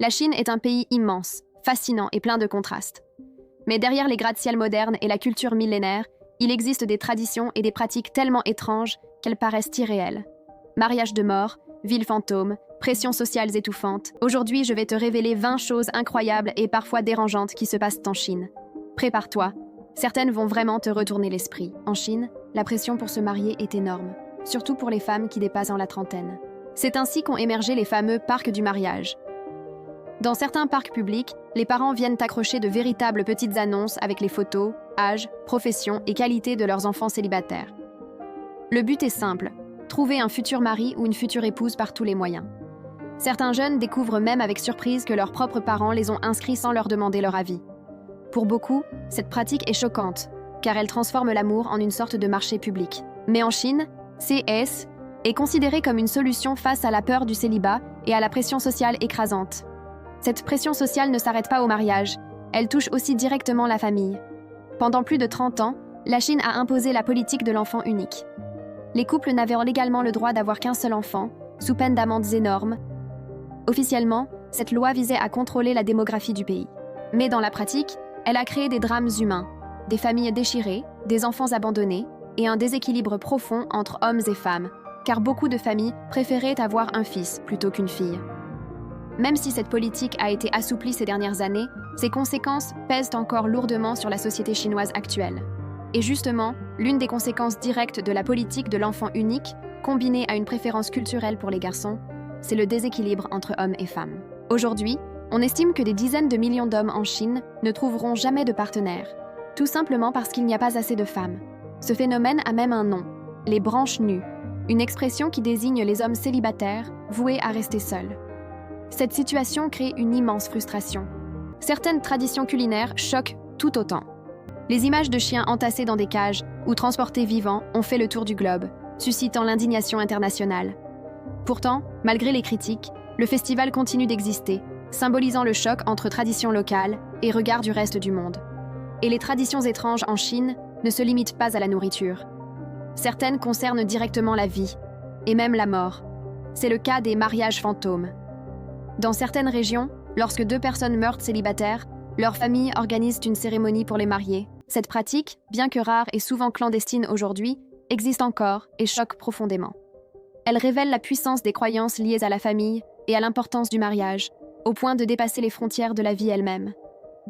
La Chine est un pays immense, fascinant et plein de contrastes. Mais derrière les gratte-ciel modernes et la culture millénaire, il existe des traditions et des pratiques tellement étranges qu'elles paraissent irréelles. Mariage de mort, villes fantômes, pressions sociales étouffantes. Aujourd'hui, je vais te révéler 20 choses incroyables et parfois dérangeantes qui se passent en Chine. Prépare-toi, certaines vont vraiment te retourner l'esprit. En Chine, la pression pour se marier est énorme, surtout pour les femmes qui dépassent la trentaine. C'est ainsi qu'ont émergé les fameux parcs du mariage. Dans certains parcs publics, les parents viennent accrocher de véritables petites annonces avec les photos, âge, profession et qualité de leurs enfants célibataires. Le but est simple, trouver un futur mari ou une future épouse par tous les moyens. Certains jeunes découvrent même avec surprise que leurs propres parents les ont inscrits sans leur demander leur avis. Pour beaucoup, cette pratique est choquante, car elle transforme l'amour en une sorte de marché public. Mais en Chine, CS est considéré comme une solution face à la peur du célibat et à la pression sociale écrasante. Cette pression sociale ne s'arrête pas au mariage, elle touche aussi directement la famille. Pendant plus de 30 ans, la Chine a imposé la politique de l'enfant unique. Les couples n'avaient légalement le droit d'avoir qu'un seul enfant, sous peine d'amendes énormes. Officiellement, cette loi visait à contrôler la démographie du pays. Mais dans la pratique, elle a créé des drames humains, des familles déchirées, des enfants abandonnés et un déséquilibre profond entre hommes et femmes, car beaucoup de familles préféraient avoir un fils plutôt qu'une fille. Même si cette politique a été assouplie ces dernières années, ses conséquences pèsent encore lourdement sur la société chinoise actuelle. Et justement, l'une des conséquences directes de la politique de l'enfant unique, combinée à une préférence culturelle pour les garçons, c'est le déséquilibre entre hommes et femmes. Aujourd'hui, on estime que des dizaines de millions d'hommes en Chine ne trouveront jamais de partenaire, tout simplement parce qu'il n'y a pas assez de femmes. Ce phénomène a même un nom, les branches nues, une expression qui désigne les hommes célibataires voués à rester seuls. Cette situation crée une immense frustration. Certaines traditions culinaires choquent tout autant. Les images de chiens entassés dans des cages ou transportés vivants ont fait le tour du globe, suscitant l'indignation internationale. Pourtant, malgré les critiques, le festival continue d'exister, symbolisant le choc entre traditions locales et regards du reste du monde. Et les traditions étranges en Chine ne se limitent pas à la nourriture. Certaines concernent directement la vie, et même la mort. C'est le cas des mariages fantômes. Dans certaines régions, lorsque 2 personnes meurent célibataires, leur famille organise une cérémonie pour les marier. Cette pratique, bien que rare et souvent clandestine aujourd'hui, existe encore et choque profondément. Elle révèle la puissance des croyances liées à la famille et à l'importance du mariage, au point de dépasser les frontières de la vie elle-même.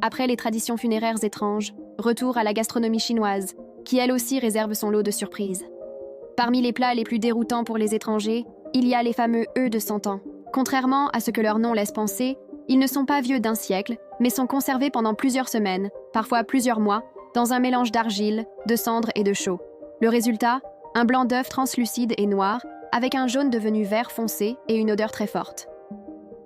Après les traditions funéraires étranges, retour à la gastronomie chinoise, qui elle aussi réserve son lot de surprises. Parmi les plats les plus déroutants pour les étrangers, il y a les fameux œufs de 100 ans. Contrairement à ce que leur nom laisse penser, ils ne sont pas vieux d'un siècle, mais sont conservés pendant plusieurs semaines, parfois plusieurs mois, dans un mélange d'argile, de cendres et de chaux. Le résultat, un blanc d'œuf translucide et noir, avec un jaune devenu vert foncé et une odeur très forte.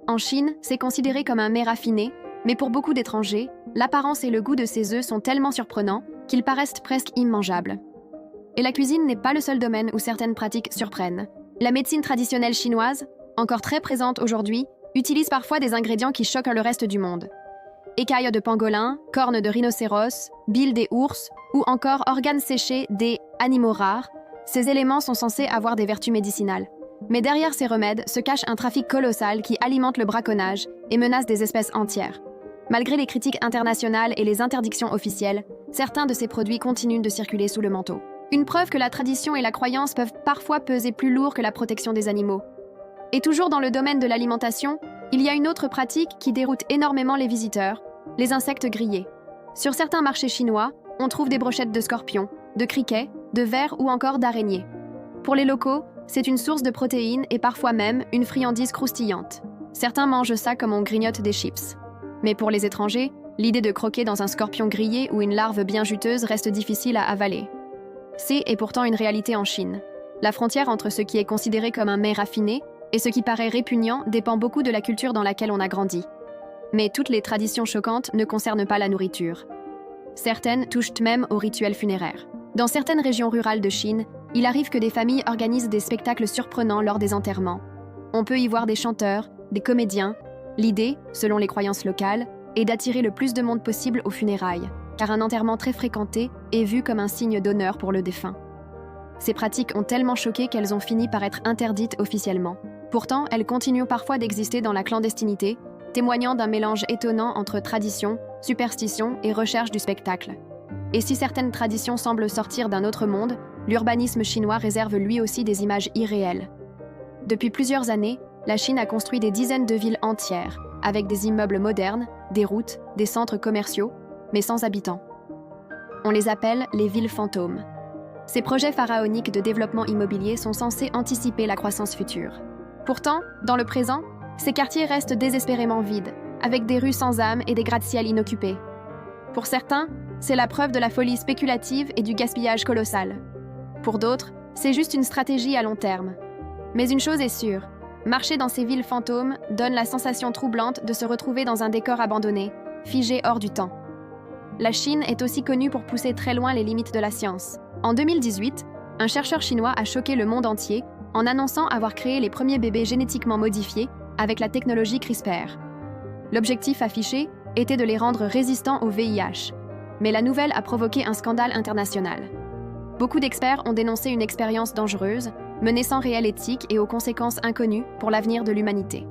En Chine, c'est considéré comme un mets raffiné, mais pour beaucoup d'étrangers, l'apparence et le goût de ces œufs sont tellement surprenants qu'ils paraissent presque immangeables. Et la cuisine n'est pas le seul domaine où certaines pratiques surprennent. La médecine traditionnelle chinoise, encore très présente aujourd'hui, utilise parfois des ingrédients qui choquent le reste du monde. Écailles de pangolin, cornes de rhinocéros, bile des ours ou encore organes séchés des animaux rares, ces éléments sont censés avoir des vertus médicinales. Mais derrière ces remèdes se cache un trafic colossal qui alimente le braconnage et menace des espèces entières. Malgré les critiques internationales et les interdictions officielles, certains de ces produits continuent de circuler sous le manteau. Une preuve que la tradition et la croyance peuvent parfois peser plus lourd que la protection des animaux. Et toujours dans le domaine de l'alimentation, il y a une autre pratique qui déroute énormément les visiteurs, les insectes grillés. Sur certains marchés chinois, on trouve des brochettes de scorpions, de criquets, de vers ou encore d'araignées. Pour les locaux, c'est une source de protéines et parfois même une friandise croustillante. Certains mangent ça comme on grignote des chips. Mais pour les étrangers, l'idée de croquer dans un scorpion grillé ou une larve bien juteuse reste difficile à avaler. C'est pourtant une réalité en Chine. La frontière entre ce qui est considéré comme un mets raffiné et ce qui paraît répugnant dépend beaucoup de la culture dans laquelle on a grandi. Mais toutes les traditions choquantes ne concernent pas la nourriture. Certaines touchent même aux rituels funéraires. Dans certaines régions rurales de Chine, il arrive que des familles organisent des spectacles surprenants lors des enterrements. On peut y voir des chanteurs, des comédiens. L'idée, selon les croyances locales, est d'attirer le plus de monde possible aux funérailles, car un enterrement très fréquenté est vu comme un signe d'honneur pour le défunt. Ces pratiques ont tellement choqué qu'elles ont fini par être interdites officiellement. Pourtant, elles continuent parfois d'exister dans la clandestinité, témoignant d'un mélange étonnant entre tradition, superstition et recherche du spectacle. Et si certaines traditions semblent sortir d'un autre monde, l'urbanisme chinois réserve lui aussi des images irréelles. Depuis plusieurs années, la Chine a construit des dizaines de villes entières, avec des immeubles modernes, des routes, des centres commerciaux, mais sans habitants. On les appelle les villes fantômes. Ces projets pharaoniques de développement immobilier sont censés anticiper la croissance future. Pourtant, dans le présent, ces quartiers restent désespérément vides, avec des rues sans âme et des gratte-ciel inoccupés. Pour certains, c'est la preuve de la folie spéculative et du gaspillage colossal. Pour d'autres, c'est juste une stratégie à long terme. Mais une chose est sûre, marcher dans ces villes fantômes donne la sensation troublante de se retrouver dans un décor abandonné, figé hors du temps. La Chine est aussi connue pour pousser très loin les limites de la science. En 2018, un chercheur chinois a choqué le monde entier en annonçant avoir créé les premiers bébés génétiquement modifiés avec la technologie CRISPR. L'objectif affiché était de les rendre résistants au VIH, mais la nouvelle a provoqué un scandale international. Beaucoup d'experts ont dénoncé une expérience dangereuse, menée sans réelle éthique et aux conséquences inconnues pour l'avenir de l'humanité.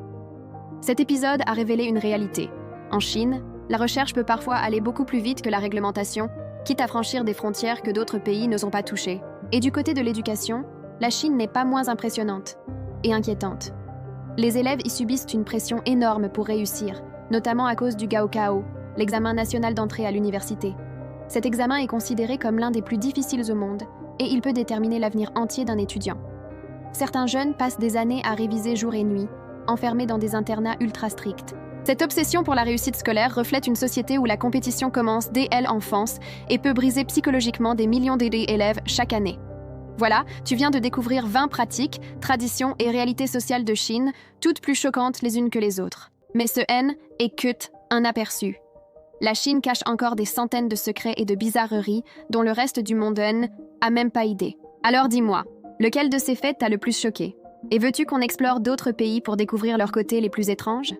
Cet épisode a révélé une réalité. En Chine, la recherche peut parfois aller beaucoup plus vite que la réglementation, quitte à franchir des frontières que d'autres pays ne sont pas touchés. Et du côté de l'éducation, la Chine n'est pas moins impressionnante et inquiétante. Les élèves y subissent une pression énorme pour réussir, notamment à cause du Gaokao, l'examen national d'entrée à l'université. Cet examen est considéré comme l'un des plus difficiles au monde et il peut déterminer l'avenir entier d'un étudiant. Certains jeunes passent des années à réviser jour et nuit, enfermés dans des internats ultra stricts. Cette obsession pour la réussite scolaire reflète une société où la compétition commence dès l'enfance et peut briser psychologiquement des millions d'élèves chaque année. Voilà, tu viens de découvrir 20 pratiques, traditions et réalités sociales de Chine, toutes plus choquantes les unes que les autres. Mais ce N est que un aperçu. La Chine cache encore des centaines de secrets et de bizarreries dont le reste du monde a même pas idée. Alors dis-moi, lequel de ces faits t'a le plus choqué? Et veux-tu qu'on explore d'autres pays pour découvrir leurs côtés les plus étranges?